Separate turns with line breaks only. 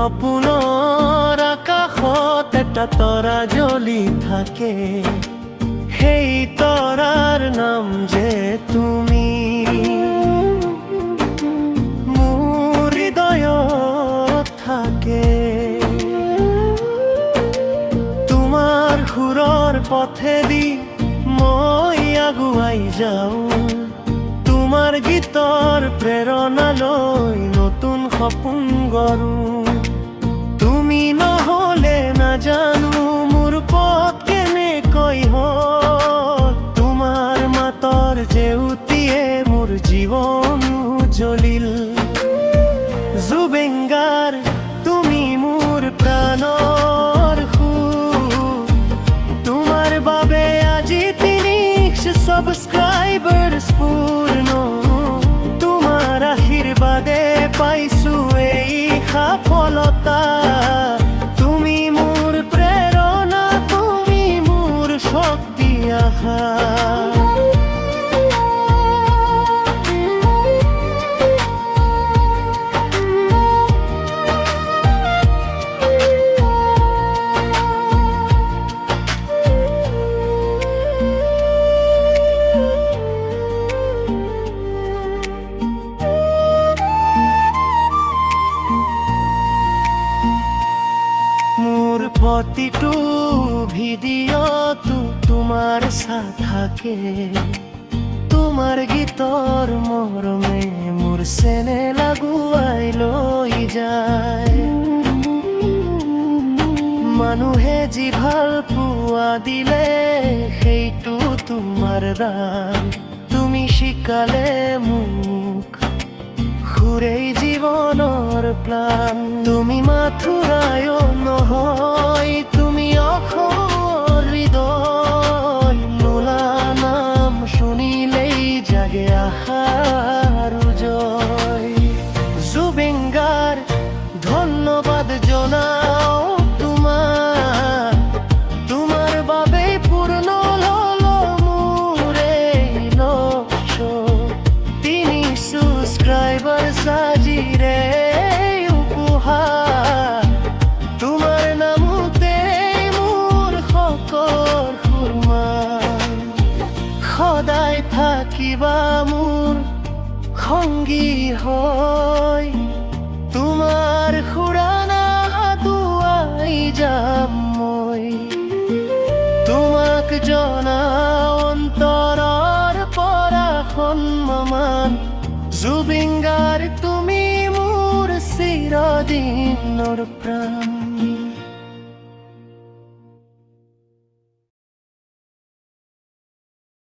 সপোনৰ আকাশত এটা তৰা জ্বলি থাকে, সেই তৰাৰ নাম যে তুমি। মোৰ হৃদয়ত থাকে, তোমাৰ সুৰৰ পথেদি মই আগুৱাই যাওঁ, তোমাৰ গীতৰ প্ৰেৰণা লৈ নতুন সপোন গঢ়ো। তুমি নহ'লে নাজানো মোৰ পথ কেনেকৈ হ'ল, তোমাৰ মাতৰ জেউতিয়ে মোৰ জীৱন জ্বলিল। জুবিন গাৰ্গ, তুমি মোৰ প্ৰাণৰ সুৰ, তোমাৰ বাবে আজি 300 সাবস্ক্রাইবার্স পূর্ণ। তোমার আশীর্বাদে পাইছো এই সফলতা, তুমি মোর প্রেরণা, তুমি মোর শক্তি আশা। প্ৰতিটো ভিডিঅ'টো তোমাৰ সাথ থাকে, তোমাৰ গীতৰ মৰমে মোৰ চেনেল আগুৱাই লৈ যায়। মানুহে যি ভাল পোৱা দিলে সেইটো তোমাৰ দান, তুমি শিকালে মোক সুৰেই জীৱনৰ প্লান। তুমি মাথোঁৰায় নহয়, তুমি অসমৰ হৃদয়, নোলা নাম শুনিলেই জাগে আশাৰ জয়। জুবিন গাৰ্গ, ধন্যবাদ জনাও তোমাক, তোমাৰ বাবেই পূৰ্ণ হ'ল মোৰ এই লক্ষ্য। 300 সাবস্ক্রাইবার সাজিরে উপহার, তোমার নামতে মোৰ সকল সুৰমান। সদায় থাকিবা মোৰ সংগী হয়, তোমাৰ সুৰানা আগুৱাই যাম মই। তোমাক জনাও অন্তৰৰ পৰা সন্মান, জুবিন গাৰ্গ, তুমি মোৰ চিৰদিনৰ প্ৰাণ।